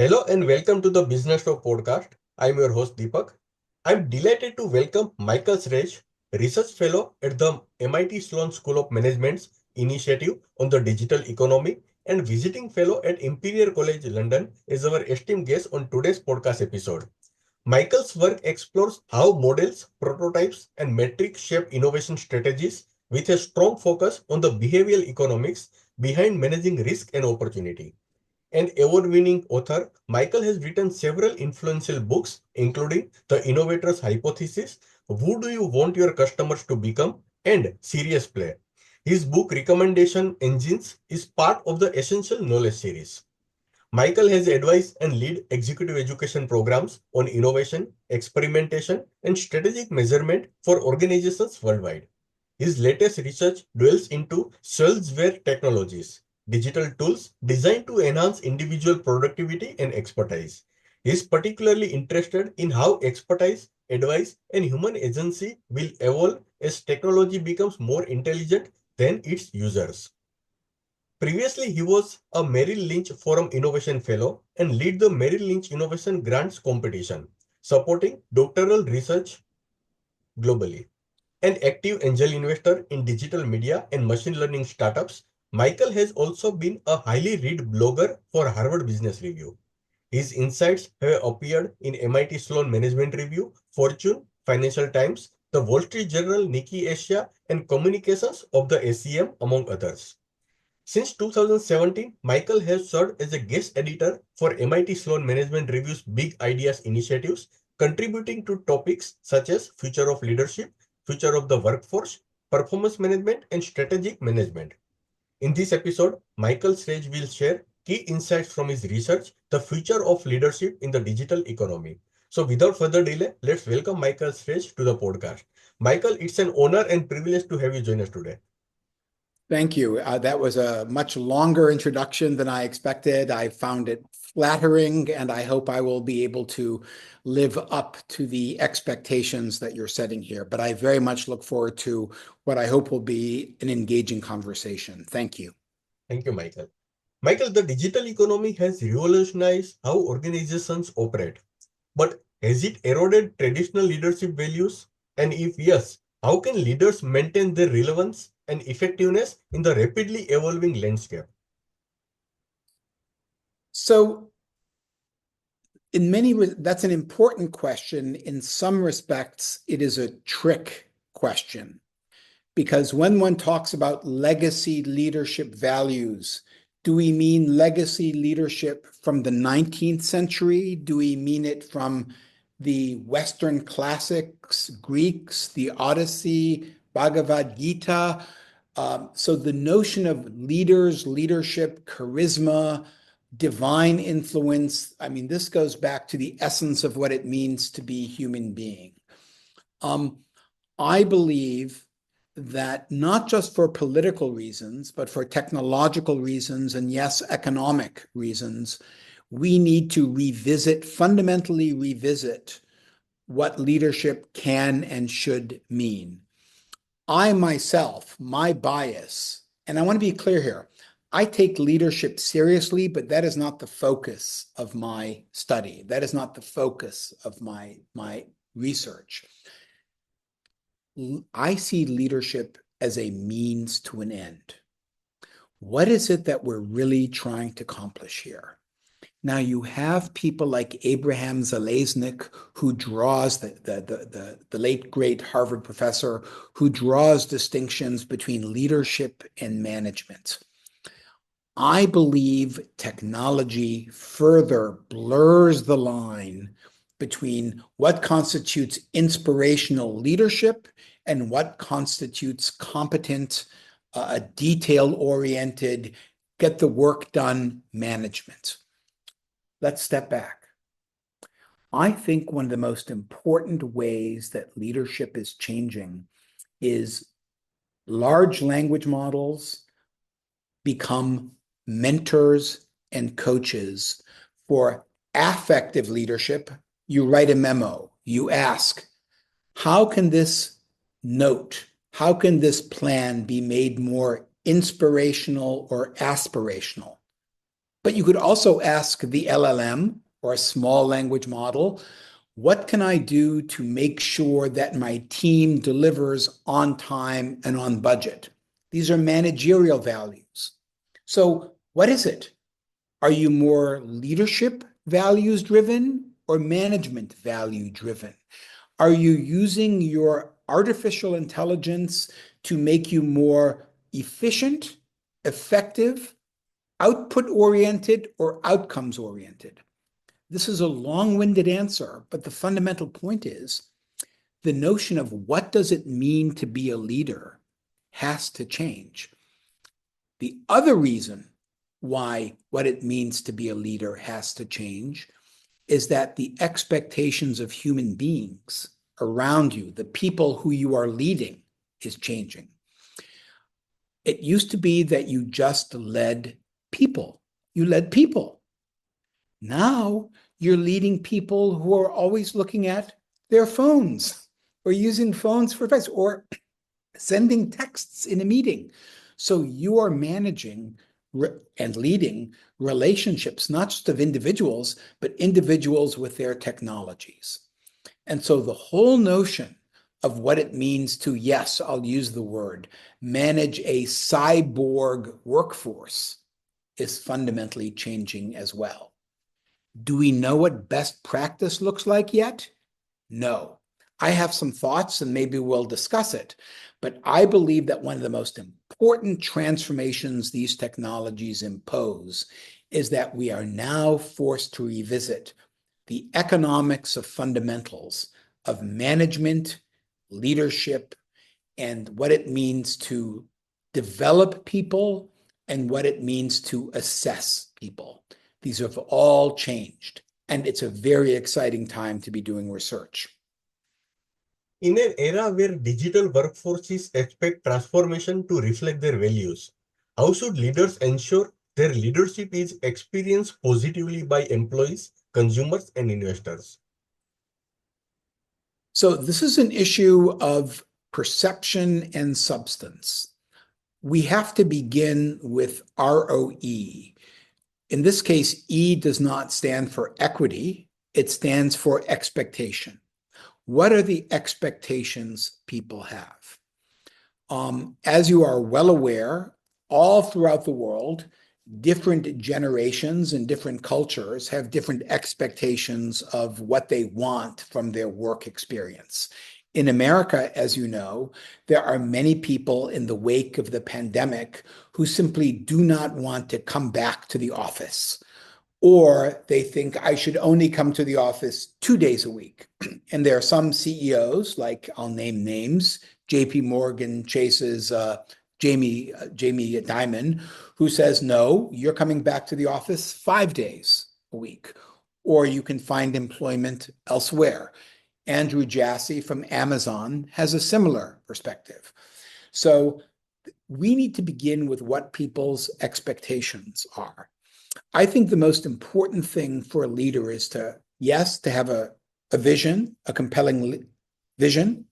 Hello and welcome to the BusinessTalk podcast. I'm your host Deepak. I'm delighted to welcome Michael Schrage, Research Fellow at the MIT Sloan School of Management's Initiative on the Digital Economy and Visiting Fellow at Imperial College London as our esteemed guest on today's podcast episode. Michael's work explores how models, prototypes, and metrics shape innovation strategies with a strong focus on the behavioral economics behind managing risk and opportunity. An award-winning author, Michael has written several influential books, including The Innovator's Hypothesis, Who Do You Want Your Customers to Become, and Serious Play. His book Recommendation Engines is part of the Essential Knowledge series. Michael has advised and led executive education programs on innovation, experimentation, and strategic measurement for organizations worldwide. His latest research dwells into Salesware technologies, digital tools designed to enhance individual productivity and expertise. He is particularly interested in how expertise, advice, and human agency will evolve as technology becomes more intelligent than its users. Previously, he was a Merrill Lynch Forum Innovation Fellow and led the Merrill Lynch Innovation Grants competition, supporting doctoral research globally. An active angel investor in digital media and machine learning startups, Michael has also been a highly read blogger for Harvard Business Review. His insights have appeared in MIT Sloan Management Review, Fortune, Financial Times, the Wall Street Journal, Nikkei Asia, and Communications of the ACM, among others. Since 2017, Michael has served as a guest editor for MIT Sloan Management Review's Big Ideas initiatives, contributing to topics such as future of leadership, future of the workforce, performance management, and strategic management. In this episode, Michael Schrage will share key insights from his research, the future of leadership in the digital economy. So without further delay, let's welcome Michael Schrage to the podcast. Michael, it's an honor and privilege to have you join us today. Thank you. That was a much longer introduction than I expected. I found it flattering, and I hope I will be able to live up to the expectations that you're setting here. But I very much look forward to what I hope will be an engaging conversation. Thank you. Thank you, Michael. Michael, the digital economy has revolutionized how organizations operate. But has it eroded traditional leadership values? And if yes, how can leaders maintain their relevance and effectiveness in the rapidly evolving landscape? So, in many ways, that's an important question. In some respects, it is a trick question. Because when one talks about legacy leadership values, do we mean legacy leadership from the 19th century? Do we mean it from the Western classics, Greeks, the Odyssey, Bhagavad Gita? So the notion of leaders, leadership, charisma, divine influence, I mean, this goes back to the essence of what it means to be a human being. I believe that not just for political reasons, but for technological reasons, and yes, economic reasons, we need to fundamentally revisit what leadership can and should mean. I myself, my bias, and I want to be clear here, I take leadership seriously, but that is not the focus of my study. That is not the focus of my research. I see leadership as a means to an end. What is it that we're really trying to accomplish here? Now, you have people like Abraham Zalesnik, who draws, the late great Harvard professor, who draws distinctions between leadership and management. I believe technology further blurs the line between what constitutes inspirational leadership and what constitutes competent, detail-oriented, get the work done management. Let's step back. I think one of the most important ways that leadership is changing is large language models become mentors and coaches for affective leadership. You write a memo, you ask, how can this note, how can this plan be made more inspirational or aspirational? But you could also ask the LLM or a small language model, what can I do to make sure that my team delivers on time and on budget? These are managerial values. So what is it? Are you more leadership values driven or management value driven? Are you using your artificial intelligence to make you more efficient, effective, output oriented, or outcomes oriented? This is a long-winded answer, but the fundamental point is the notion of what does it mean to be a leader has to change. The other reason why what it means to be a leader has to change is that the expectations of human beings around you, the people who you are leading, is changing. It used to be that you just led people. You led people. Now you're leading people who are always looking at their phones or using phones for advice or sending texts in a meeting. So you are managing and leading relationships, not just of individuals, but individuals with their technologies. And so the whole notion of what it means to, yes, I'll use the word, manage a cyborg workforce is fundamentally changing as well. Do we know what best practice looks like yet? No. I have some thoughts and maybe we'll discuss it, but I believe that one of the most important transformations these technologies impose is that we are now forced to revisit the economics of fundamentals of management, leadership, and what it means to develop people and what it means to assess people. These have all changed, and it's a very exciting time to be doing research. In an era where digital workforces expect transformation to reflect their values, how should leaders ensure their leadership is experienced positively by employees, consumers, and investors? So this is an issue of perception and substance. We have to begin with ROE. In this case, E does not stand for equity. It stands for expectation. What are the expectations people have? As you are well aware, all throughout the world, different generations and different cultures have different expectations of what they want from their work experience. In America, as you know, there are many people in the wake of the pandemic who simply do not want to come back to the office, or they think I should only come to the office 2 days a week. And there are some CEOs, like I'll name names, JP Morgan Chase's Jamie Dimon, who says, no, you're coming back to the office 5 days a week, or you can find employment elsewhere. Andrew Jassy from Amazon has a similar perspective. So we need to begin with what people's expectations are. I think the most important thing for a leader is to, yes, to have a vision, a compelling vision.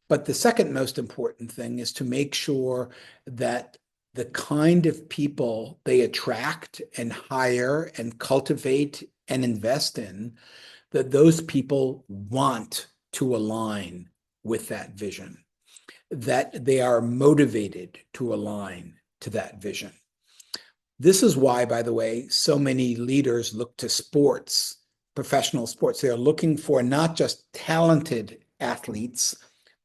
But the second most important thing is to make sure that the kind of people they attract and hire and cultivate and invest in, that those people want to align with that vision, that they are motivated to align to that vision. This is why, by the way, so many leaders look to sports, professional sports. They're looking for not just talented athletes,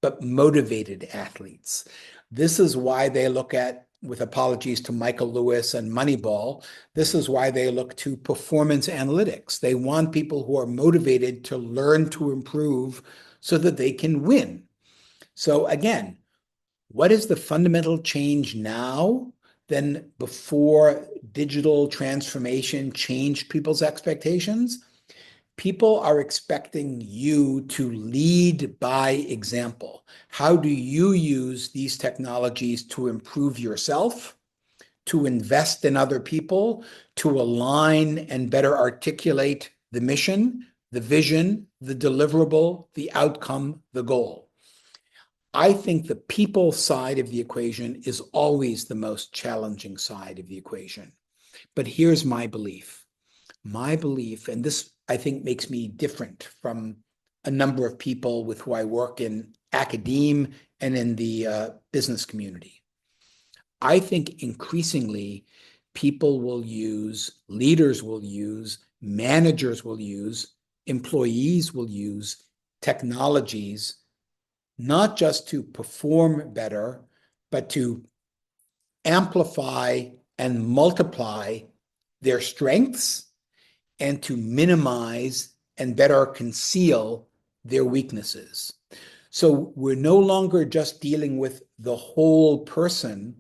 but motivated athletes. This is why they look at, with apologies to Michael Lewis and Moneyball, this is why they look to performance analytics. They want people who are motivated to learn to improve so that they can win. So again, what is the fundamental change now than before digital transformation changed people's expectations? People are expecting you to lead by example. How do you use these technologies to improve yourself, to invest in other people, to align and better articulate the mission, the vision, the deliverable, the outcome, the goal? I think the people side of the equation is always the most challenging side of the equation. But here's my belief. My belief, and this I think makes me different from a number of people with who I work in academia and in the business community. I think increasingly people will use, leaders will use, managers will use, employees will use technologies not just to perform better, but to amplify and multiply their strengths and to minimize and better conceal their weaknesses. So we're no longer just dealing with the whole person.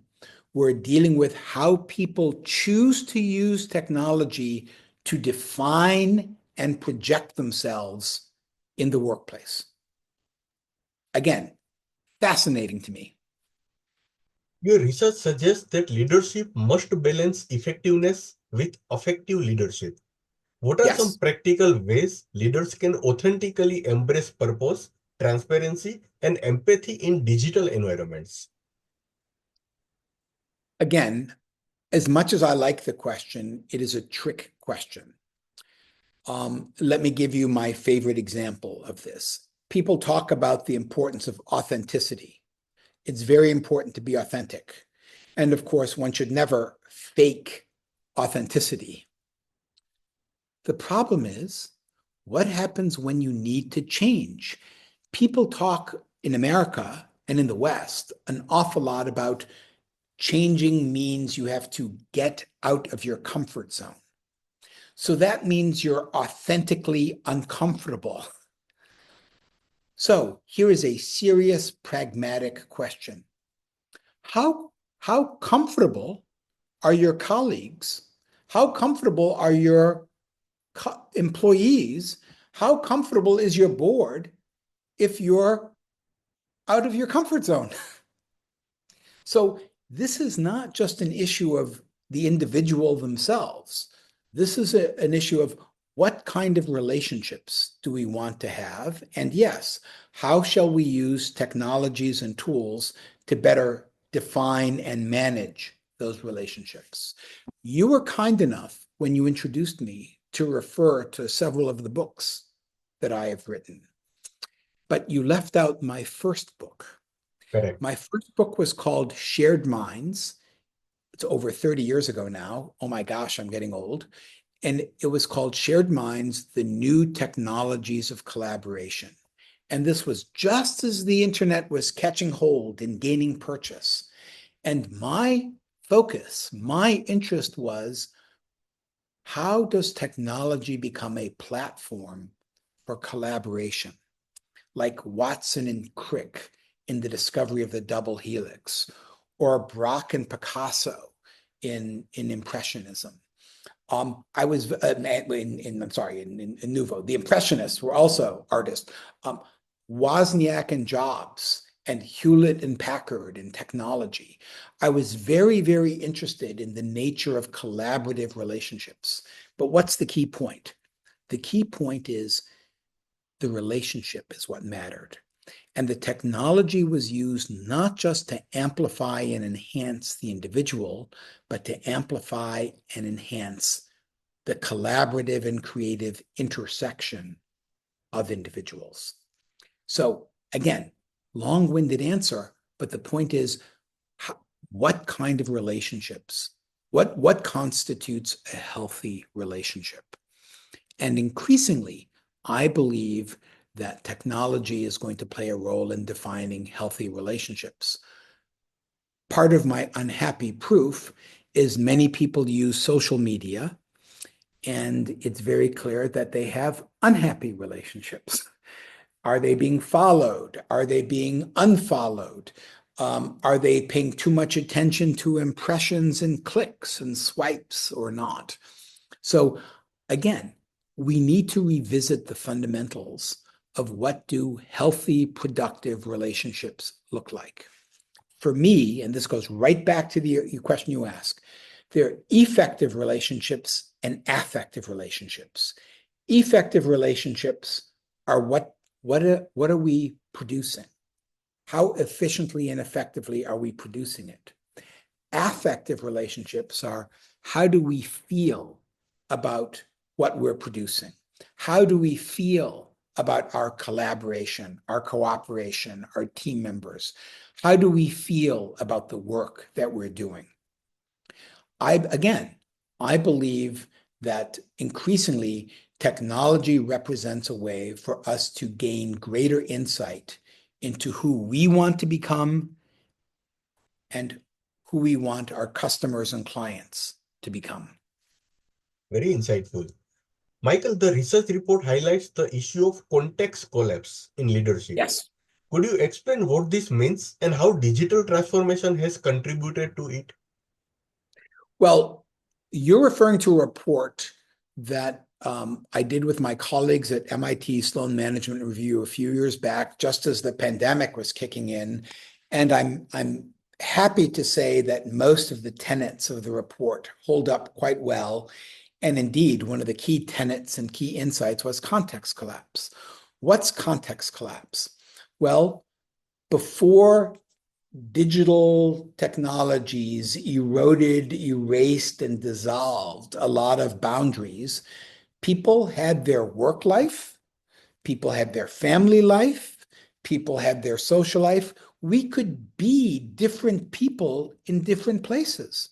We're dealing with how people choose to use technology to define and project themselves in the workplace. Again, fascinating to me. Your research suggests that leadership must balance effectiveness with affective leadership. What are some Yes. practical ways leaders can authentically embrace purpose, transparency, and empathy in digital environments? Again, as much as I like the question, it is a trick question. Let me give you my favorite example of this. People talk about the importance of authenticity. It's very important to be authentic. And of course, one should never fake authenticity. The problem is, what happens when you need to change? People talk in America and in the West an awful lot about changing means you have to get out of your comfort zone. So that means you're authentically uncomfortable. So here is a serious, pragmatic question. How comfortable are your colleagues? How comfortable are your employees? How comfortable is your board if you're out of your comfort zone? So this is not just an issue of the individual themselves. This is an issue of what kind of relationships do we want to have? And yes, how shall we use technologies and tools to better define and manage those relationships? You were kind enough when you introduced me to refer to several of the books that I have written, but you left out my first book. Correct. My first book was called Shared Minds. It's over 30 years ago now. Oh my gosh, I'm getting old. And it was called Shared Minds, the New Technologies of Collaboration. And this was just as the internet was catching hold and gaining purchase. And my focus, my interest was, how does technology become a platform for collaboration? Like Watson and Crick in the discovery of the double helix, or Braque and Picasso in Impressionism. I was in Nouveau. The Impressionists were also artists. Wozniak and Jobs, and Hewlett and Packard in technology. I was very, very interested in the nature of collaborative relationships. But what's the key point? The key point is the relationship is what mattered. And the technology was used not just to amplify and enhance the individual, but to amplify and enhance the collaborative and creative intersection of individuals. So again, long-winded answer, but the point is, what kind of relationships? What constitutes a healthy relationship? And increasingly, I believe that technology is going to play a role in defining healthy relationships. Part of my unhappy proof is many people use social media, and it's very clear that they have unhappy relationships. Are they being followed? Are they being unfollowed? Are they paying too much attention to impressions and clicks and swipes or not? So again, we need to revisit the fundamentals of what do healthy, productive relationships look like. For me, and this goes right back to the question you asked, there are effective relationships and affective relationships. Effective relationships are what are we producing? How efficiently and effectively are we producing it? affective relationships are, how do we feel about what we're producing? How do we feel about our collaboration, our cooperation, our team members? How do we feel about the work that we're doing? I believe that increasingly technology represents a way for us to gain greater insight into who we want to become and who we want our customers and clients to become. Very insightful. Michael, the research report highlights the issue of context collapse in leadership. Yes. Could you explain what this means and how digital transformation has contributed to it? Well, you're referring to a report that I did with my colleagues at MIT Sloan Management Review a few years back, just as the pandemic was kicking in. And I'm happy to say that most of the tenets of the report hold up quite well. And indeed, one of the key tenets and key insights was context collapse. What's context collapse? Well, before digital technologies eroded, erased, and dissolved a lot of boundaries, people had their work life, people had their family life, people had their social life. We could be different people in different places.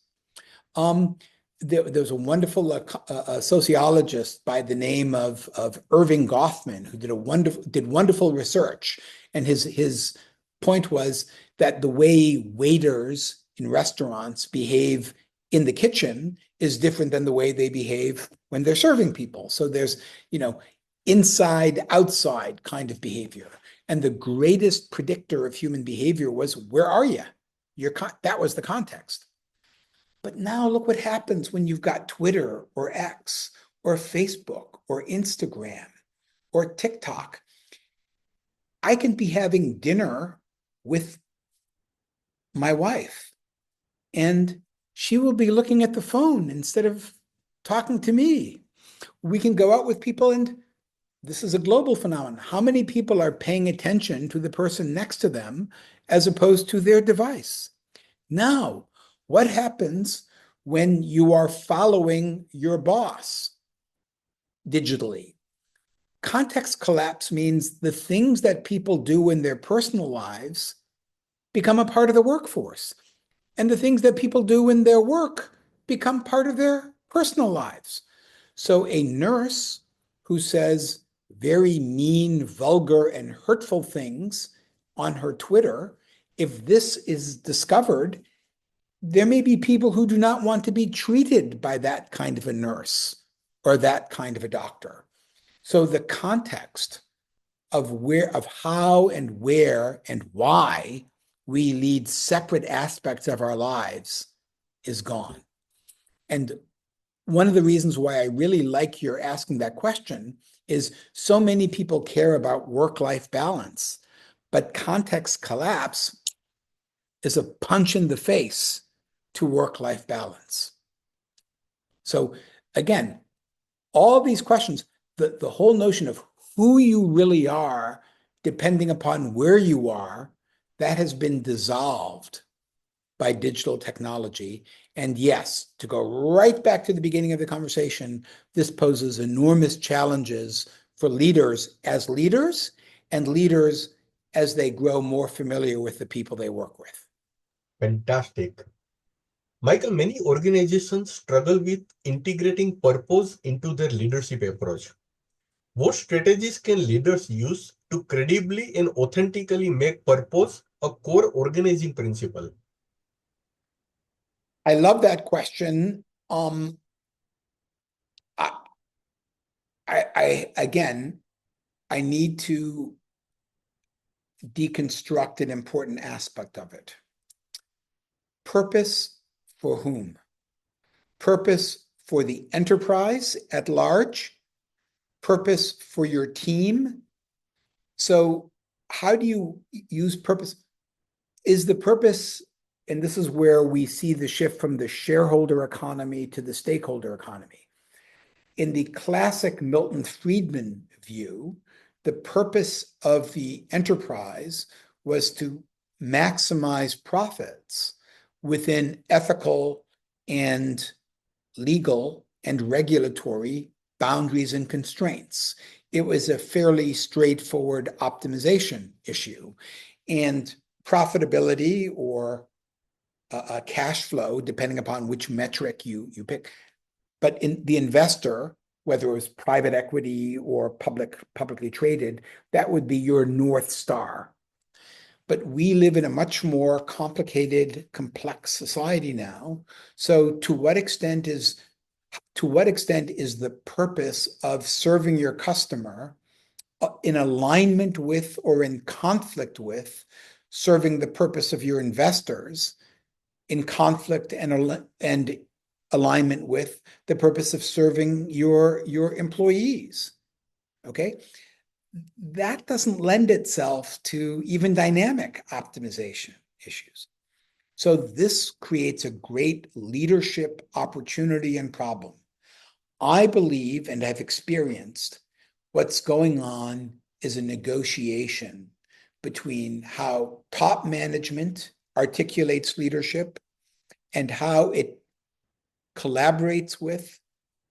There's a wonderful sociologist by the name of Irving Goffman who did wonderful research, and his point was that the way waiters in restaurants behave in the kitchen is different than the way they behave when they're serving people. So there's, inside, outside kind of behavior. And the greatest predictor of human behavior was, where are you? That was the context. But now look what happens when you've got Twitter or X or Facebook or Instagram or TikTok. I can be having dinner with my wife, and she will be looking at the phone instead of talking to me. We can go out with people, and this is a global phenomenon. How many people are paying attention to the person next to them as opposed to their device? Now, what happens when you are following your boss digitally? Context collapse means the things that people do in their personal lives become a part of the workforce, and the things that people do in their work become part of their personal lives. So a nurse who says very mean, vulgar, and hurtful things on her Twitter, if this is discovered, there may be people who do not want to be treated by that kind of a nurse or that kind of a doctor. So the context of how and where and why we lead separate aspects of our lives is gone. And one of the reasons why I really like your asking that question is so many people care about work-life balance, but context collapse is a punch in the face to work-life balance. So again, all these questions, the whole notion of who you really are, depending upon where you are, that has been dissolved by digital technology. And yes, to go right back to the beginning of the conversation, this poses enormous challenges for leaders and leaders as they grow more familiar with the people they work with. Fantastic. Michael, many organizations struggle with integrating purpose into their leadership approach. What strategies can leaders use to credibly and authentically make purpose a core organizing principle? I love that question. I need to deconstruct an important aspect of it. Purpose for whom? Purpose for the enterprise at large? Purpose for your team? So how do you use purpose? Is the purpose, and this is where we see the shift from the shareholder economy to the stakeholder economy. In the classic Milton Friedman view, the purpose of the enterprise was to maximize profits, within ethical and legal and regulatory boundaries and constraints. It was a fairly straightforward optimization issue. And profitability or cash flow, depending upon which metric you pick. But in the investor, whether it was private equity or publicly traded, that would be your North Star. But we live in a much more complicated, complex society now. So to what extent is the purpose of serving your customer in alignment with or in conflict with serving the purpose of your investors, in conflict and alignment with the purpose of serving your employees? Okay, that doesn't lend itself to even dynamic optimization issues. So this creates a great leadership opportunity and problem. I believe and have experienced what's going on is a negotiation between how top management articulates leadership and how it collaborates with,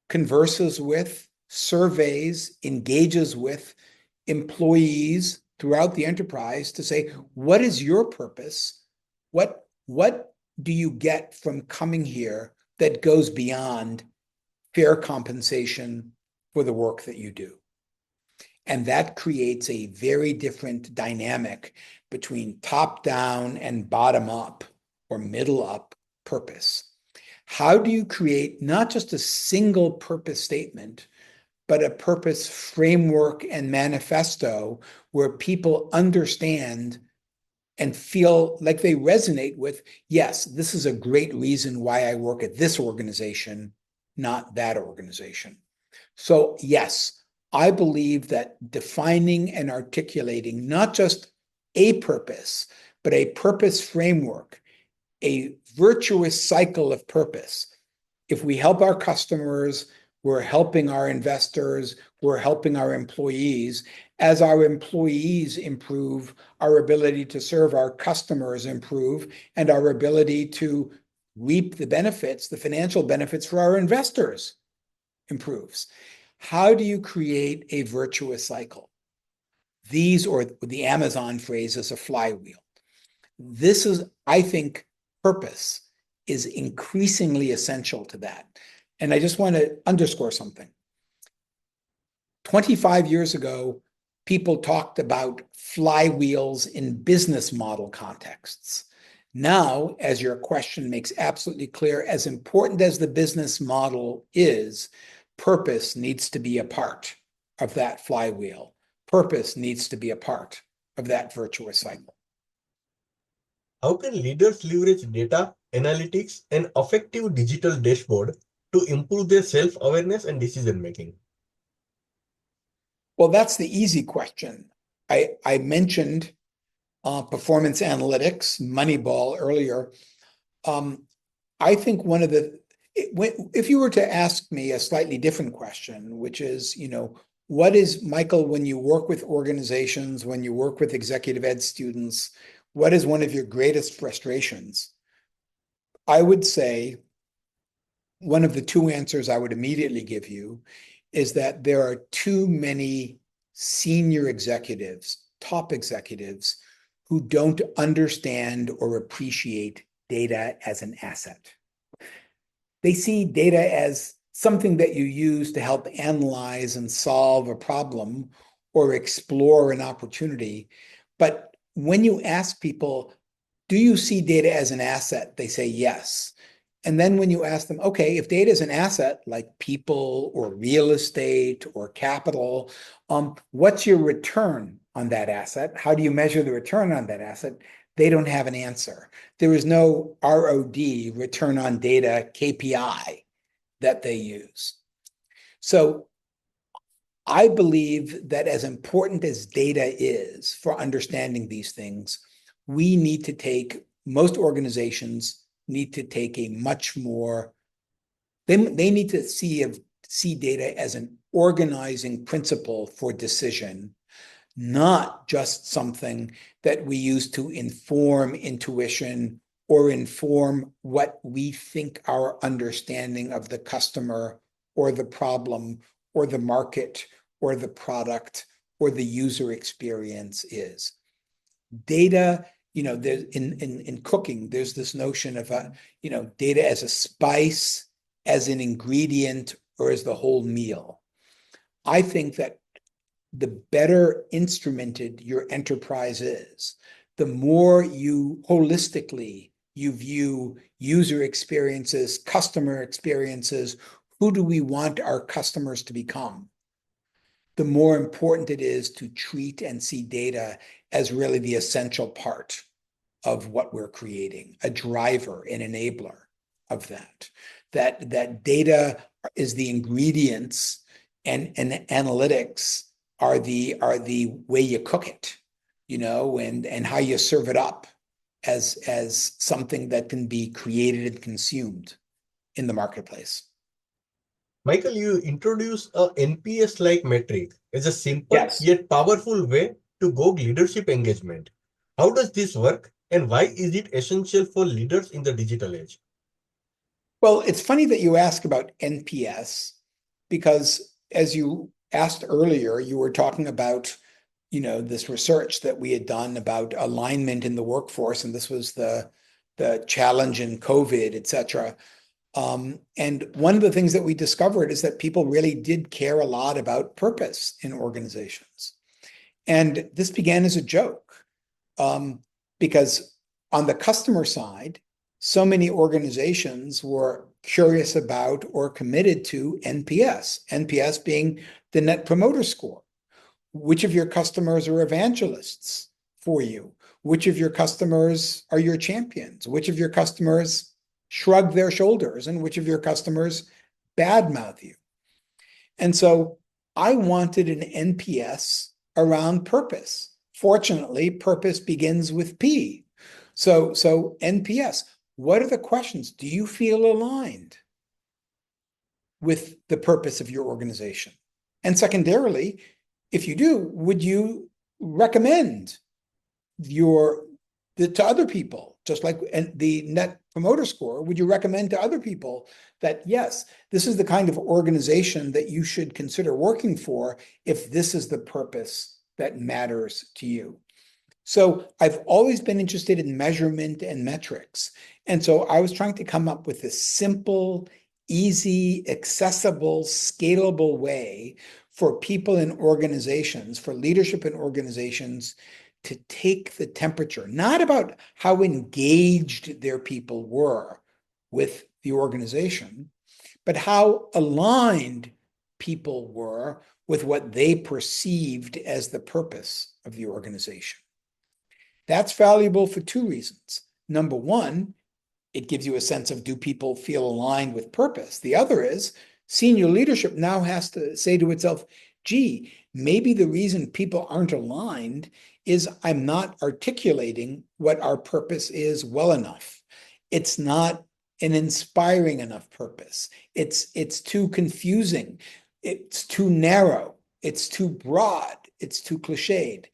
converses with, surveys, engages with employees throughout the enterprise to say, what is your purpose? What do you get from coming here that goes beyond fair compensation for the work that you do? And that creates a very different dynamic between top-down and bottom-up or middle-up purpose. How do you create not just a single purpose statement, but a purpose framework and manifesto where people understand and feel like they resonate with, yes, this is a great reason why I work at this organization, not that organization. So yes, I believe that defining and articulating not just a purpose, but a purpose framework, a virtuous cycle of purpose. If we help our customers, we're helping our investors, we're helping our employees. As our employees improve, our ability to serve our customers improve, and our ability to reap the benefits, the financial benefits for our investors improves. How do you create a virtuous cycle? These, or the Amazon phrase, is a flywheel. This is, I think, purpose is increasingly essential to that. And I just want to underscore something. 25 years ago, people talked about flywheels in business model contexts. Now, as your question makes absolutely clear, as important as the business model is, purpose needs to be a part of that flywheel. Purpose needs to be a part of that virtuous cycle. How can leaders leverage data, analytics, and affective digital dashboard to improve their self-awareness and decision-making? Well, that's the easy question. I mentioned performance analytics, Moneyball, earlier. I think one of the, if you were to ask me a slightly different question, which is, what is, Michael, when you work with organizations, when you work with executive ed students, what is one of your greatest frustrations? I would say one of the two answers I would immediately give you is that there are too many senior executives, top executives, who don't understand or appreciate data as an asset. They see data as something that you use to help analyze and solve a problem or explore an opportunity. But when you ask people, do you see data as an asset? They say yes. And then when you ask them, okay, if data is an asset like people or real estate or capital, what's your return on that asset? How do you measure the return on that asset? They don't have an answer. There is no ROD, return on data, KPI that they use. So I believe that as important as data is for understanding these things, we need to take, most organizations need to take a much more, they need to see data as an organizing principle for decision, not just something that we use to inform intuition or inform what we think our understanding of the customer or the problem or the market or the product or the user experience is. Data, there's in cooking, there's this notion of data as a spice, as an ingredient, or as the whole meal. I think that the better instrumented your enterprise is, the more you holistically you view user experiences, customer experiences, who do we want our customers to become, the more important it is to treat and see data as really the essential part of what we're creating, a driver, an enabler of that. That data is the ingredients and analytics are the way you cook it, and how you serve it up as something that can be created and consumed in the marketplace. Michael, you introduce a NPS-like metric as a simple Yes. yet powerful way to gauge leadership engagement. How does this work, and why is it essential for leaders in the digital age? Well, it's funny that you ask about NPS, because as you asked earlier, you were talking about, this research that we had done about alignment in the workforce, and this was the challenge in COVID, et cetera. And one of the things that we discovered is that people really did care a lot about purpose in organizations. And this began as a joke, because on the customer side, so many organizations were curious about or committed to NPS being the Net Promoter Score. Which of your customers are evangelists for you? Which of your customers are your champions? Which of your customers shrug their shoulders, and which of your customers badmouth you? And so I wanted an NPS around purpose. Fortunately, purpose begins with P. So NPS, what are the questions? Do you feel aligned with the purpose of your organization? And secondarily, if you do, would you recommend to other people, just like the Net Promoter Score, would you recommend to other people that, yes, this is the kind of organization that you should consider working for if this is the purpose that matters to you? So I've always been interested in measurement and metrics. And so I was trying to come up with a simple, easy, accessible, scalable way for people in organizations, for leadership in organizations, to take the temperature, not about how engaged their people were with the organization, but how aligned people were with what they perceived as the purpose of the organization. That's valuable for two reasons. Number one, it gives you a sense of, do people feel aligned with purpose? The other is, senior leadership now has to say to itself, gee, maybe the reason people aren't aligned is I'm not articulating what our purpose is well enough. It's not an inspiring enough purpose. It's too confusing. It's too narrow. It's too broad. It's too cliched.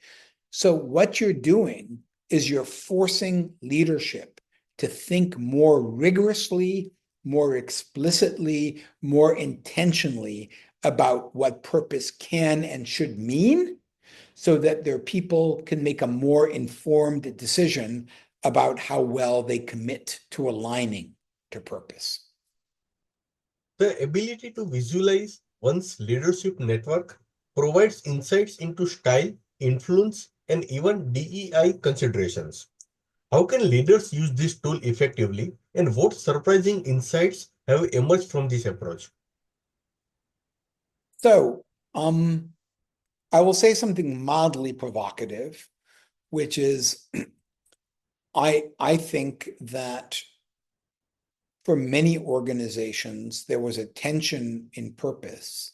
So what you're doing is you're forcing leadership to think more rigorously, more explicitly, more intentionally about what purpose can and should mean, so that their people can make a more informed decision about how well they commit to aligning to purpose. The ability to visualize one's leadership network provides insights into style, influence, and even DEI considerations. How can leaders use this tool effectively, and what surprising insights have emerged from this approach? So, I will say something mildly provocative, which is I think that for many organizations, there was a tension in purpose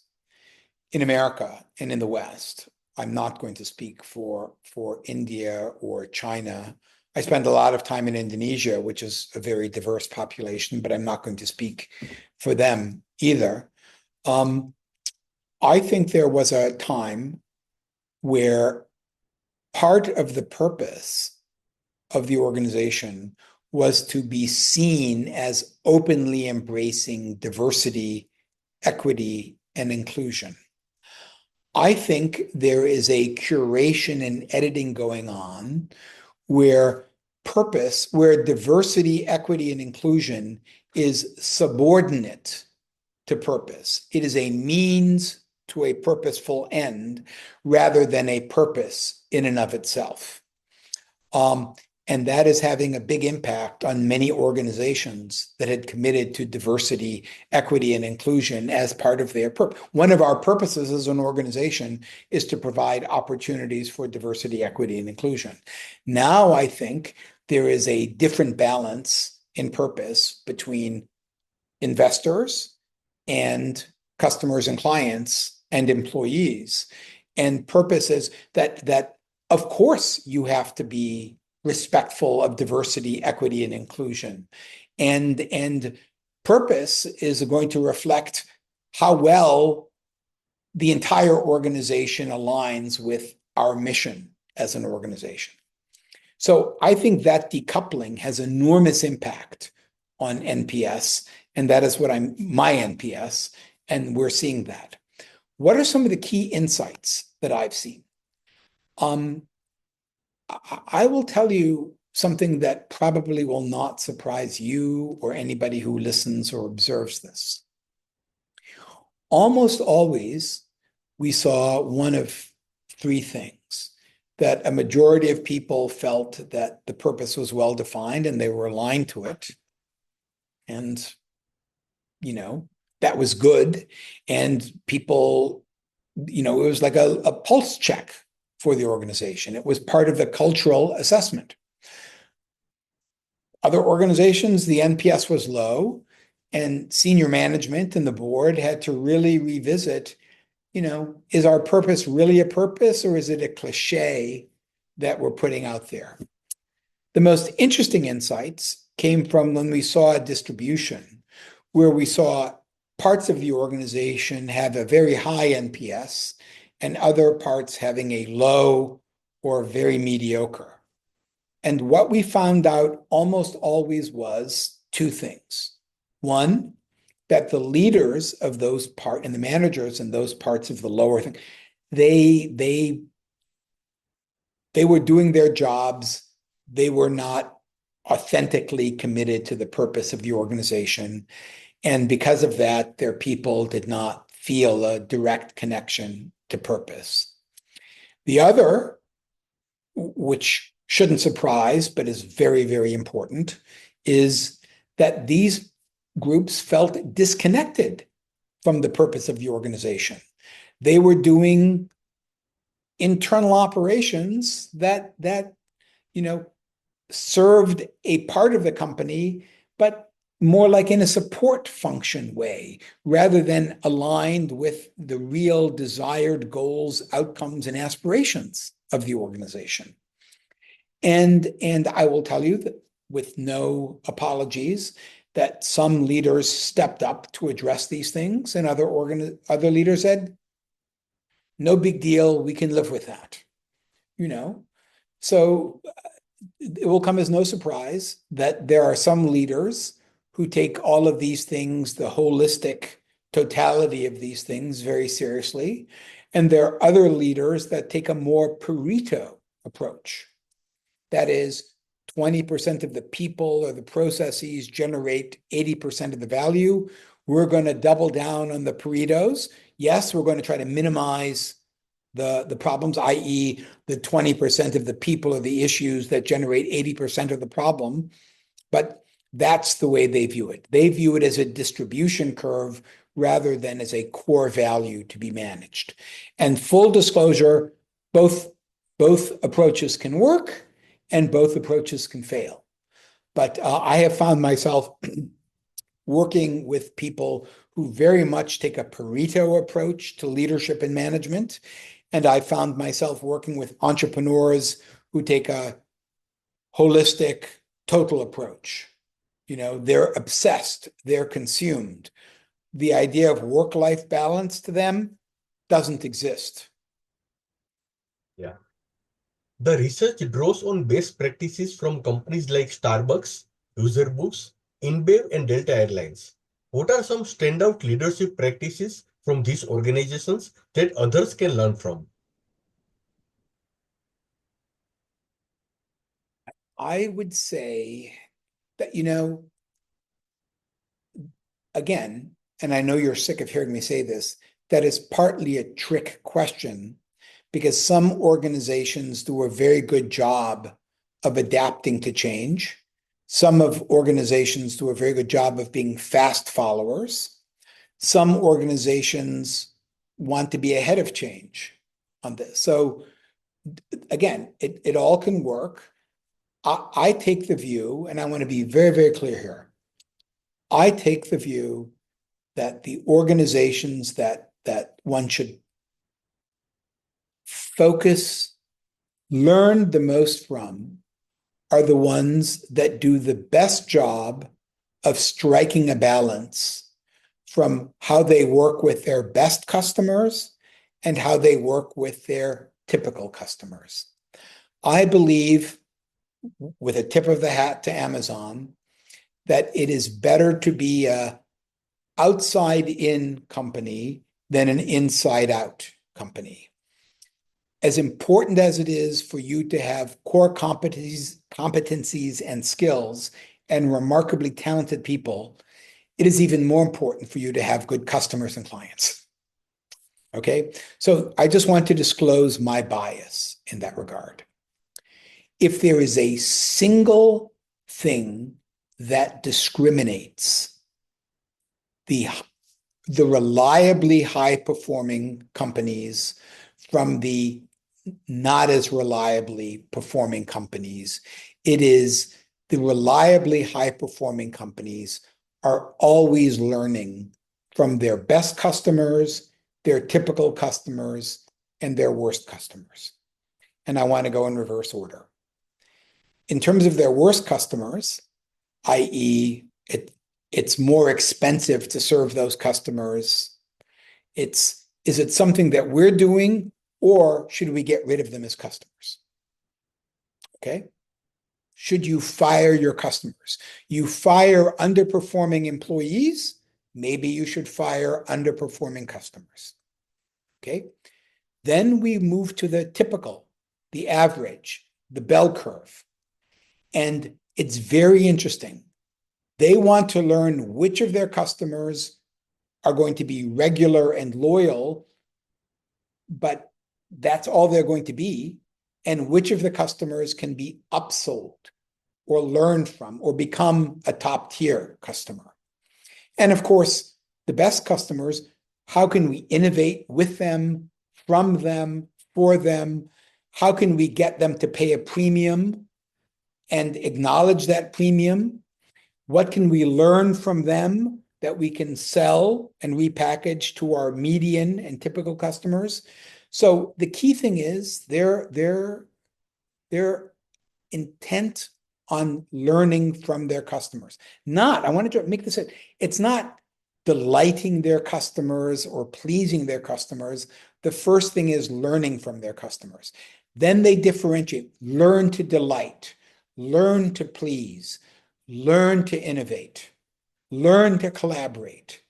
in America and in the West. I'm not going to speak for India or China. I spend a lot of time in Indonesia, which is a very diverse population, but I'm not going to speak for them either. I think there was a time where part of the purpose of the organization was to be seen as openly embracing diversity, equity, and inclusion. I think there is a curation and editing going on where diversity, equity, and inclusion is subordinate to purpose. It is a means to a purposeful end rather than a purpose in and of itself. And that is having a big impact on many organizations that had committed to diversity, equity, and inclusion as part of their purpose. One of our purposes as an organization is to provide opportunities for diversity, equity, and inclusion. Now I think there is a different balance in purpose between investors and customers and clients and employees. And purpose is that of course you have to be respectful of diversity, equity, and inclusion. And purpose is going to reflect how well the entire organization aligns with our mission as an organization. So I think that decoupling has enormous impact on NPS, and that is my NPS, and we're seeing that. What are some of the key insights that I've seen? I will tell you something that probably will not surprise you or anybody who listens or observes this. Almost always, we saw one of three things: that a majority of people felt that the purpose was well defined and they were aligned to it. And, that was good. And people, it was like a pulse check for the organization. It was part of the cultural assessment. Other organizations, the NPS was low, and senior management and the board had to really revisit, is our purpose really a purpose, or is it a cliche that we're putting out there? The most interesting insights came from when we saw a distribution where we saw parts of the organization have a very high NPS and other parts having a low or very mediocre. And what we found out almost always was two things. One, that the leaders of those parts and the managers in those parts of the lower thing, they were doing their jobs. They were not authentically committed to the purpose of the organization. And because of that, their people did not feel a direct connection to purpose. The other, which shouldn't surprise, but is very, very important, is that these groups felt disconnected from the purpose of the organization. They were doing internal operations that served a part of the company, but more like in a support function way, rather than aligned with the real desired goals, outcomes, and aspirations of the organization. And I will tell you that with no apologies, that some leaders stepped up to address these things, and other leaders said, no big deal, we can live with that. So it will come as no surprise that there are some leaders who take all of these things, the holistic totality of these things, very seriously. And there are other leaders that take a more Pareto approach. That is, 20% of the people or the processes generate 80% of the value. We're going to double down on the Paretos. Yes, we're going to try to minimize the problems, i.e. the 20% of the people or the issues that generate 80% of the problem. But that's the way they view it. They view it as a distribution curve rather than as a core value to be managed. And full disclosure, both approaches can work and both approaches can fail. But I have found myself working with people who very much take a Pareto approach to leadership and management. And I found myself working with entrepreneurs who take a holistic, total approach. They're obsessed, they're consumed. The idea of work-life balance to them doesn't exist. Yeah. The research draws on best practices from companies like Starbucks, user books, InBev and Delta Airlines. What are some standout leadership practices from these organizations that others can learn from? I would say that, again, and I know you're sick of hearing me say this, that is partly a trick question because some organizations do a very good job of adapting to change. Some of organizations do a very good job of being fast followers. Some organizations want to be ahead of change on this. So again, it all can work. I take the view, and I want to be very, very clear here. I take the view that the organizations that one should focus, learn the most from are the ones that do the best job of striking a balance from how they work with their best customers and how they work with their typical customers. I believe, with a tip of the hat to Amazon, that it is better to be a outside-in company than an inside-out company. As important as it is for you to have core competencies and skills and remarkably talented people, it is even more important for you to have good customers and clients. Okay? So I just want to disclose my bias in that regard. If there is a single thing that discriminates the reliably high-performing companies from the not as reliably performing companies, it is the reliably high-performing companies are always learning from their best customers, their typical customers, and their worst customers. And I want to go in reverse order. In terms of their worst customers, i.e., it's more expensive to serve those customers. Is it something that we're doing, or should we get rid of them as customers? Okay? Should you fire your customers? You fire underperforming employees, maybe you should fire underperforming customers. Okay? Then we move to the typical, the average, the bell curve. And it's very interesting. They want to learn which of their customers are going to be regular and loyal, but that's all they're going to be, and which of the customers can be upsold or learned from or become a top-tier customer. And of course, the best customers, how can we innovate with them, from them, for them? How can we get them to pay a premium and acknowledge that premium? What can we learn from them that we can sell and repackage to our median and typical customers? So the key thing is they're intent on learning from their customers. I want to make this, it's not delighting their customers or pleasing their customers. The first thing is learning from their customers. Then they differentiate, learn to delight, learn to please, learn to innovate, learn to collaborate.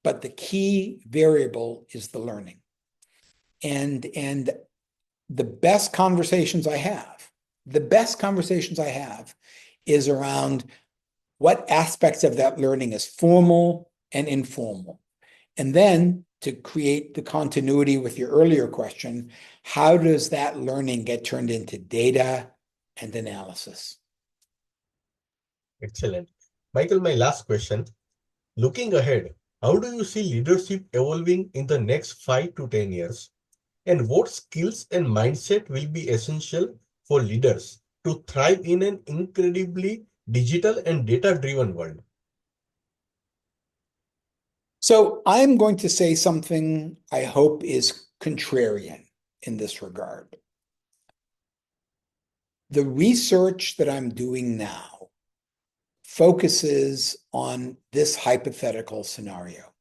But the key variable is the learning. And the best conversations I have is around what aspects of that learning is formal and informal. And then to create the continuity with your earlier question, how does that learning get turned into data and analysis? Excellent. Michael, my last question. Looking ahead, how do you see leadership evolving in the next 5 to 10 years? And what skills and mindset will be essential for leaders to thrive in an incredibly digital and data-driven world? So I'm going to say something I hope is contrarian in this regard. The research that I'm doing now focuses on this hypothetical scenario.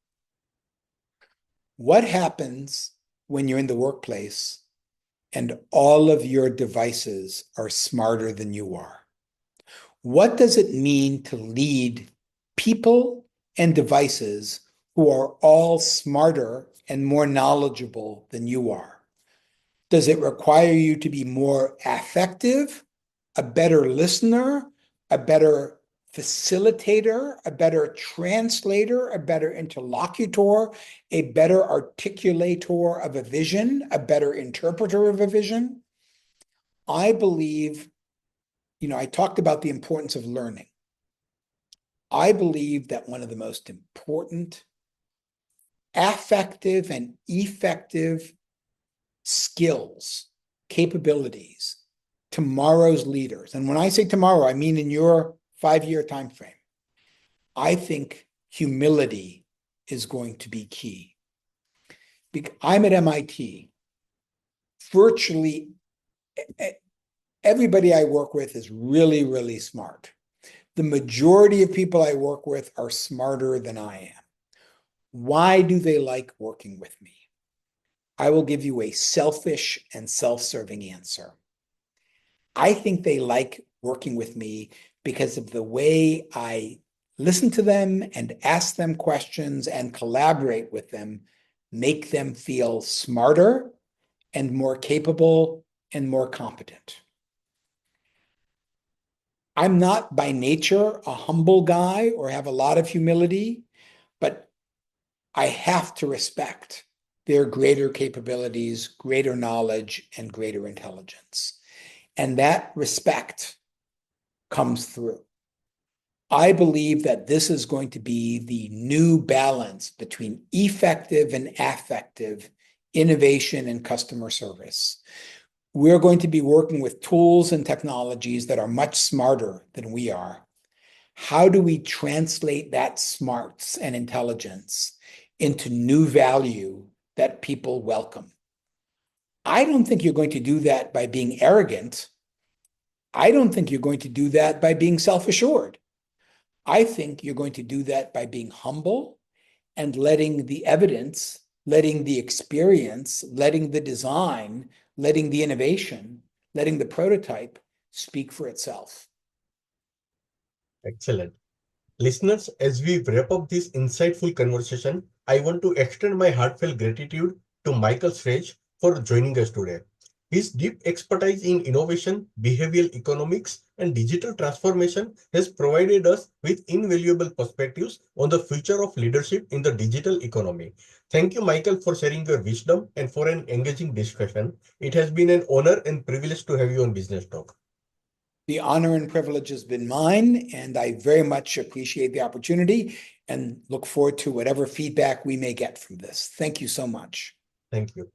What happens when you're in the workplace and all of your devices are smarter than you are? What does it mean to lead people and devices who are all smarter and more knowledgeable than you are? Does it require you to be more affective, a better listener, a better facilitator, a better translator, a better interlocutor, a better articulator of a vision, a better interpreter of a vision? I believe, I talked about the importance of learning. I believe that one of the most important affective and effective skills, capabilities, tomorrow's leaders, and when I say tomorrow, I mean in your 5-year time frame, I think humility is going to be key. I'm at MIT. Virtually everybody I work with is really, really smart. The majority of people I work with are smarter than I am. Why do they like working with me? I will give you a selfish and self-serving answer. I think they like working with me because of the way I listen to them and ask them questions and collaborate with them, make them feel smarter and more capable and more competent. I'm not by nature a humble guy or have a lot of humility, but I have to respect their greater capabilities, greater knowledge, and greater intelligence. And that respect comes through. I believe that this is going to be the new balance between effective and affective innovation and customer service. We're going to be working with tools and technologies that are much smarter than we are. How do we translate that smarts and intelligence into new value that people welcome? I don't think you're going to do that by being arrogant. I don't think you're going to do that by being self-assured. I think you're going to do that by being humble and letting the evidence, letting the experience, letting the design, letting the innovation, letting the prototype speak for itself. Excellent. Listeners, as we wrap up this insightful conversation, I want to extend my heartfelt gratitude to Michael Schrage for joining us today. His deep expertise in innovation, behavioral economics, and digital transformation has provided us with invaluable perspectives on the future of leadership in the digital economy. Thank you, Michael, for sharing your wisdom and for an engaging discussion. It has been an honor and privilege to have you on Business Talk. The honor and privilege has been mine, and I very much appreciate the opportunity and look forward to whatever feedback we may get from this. Thank you so much. Thank you.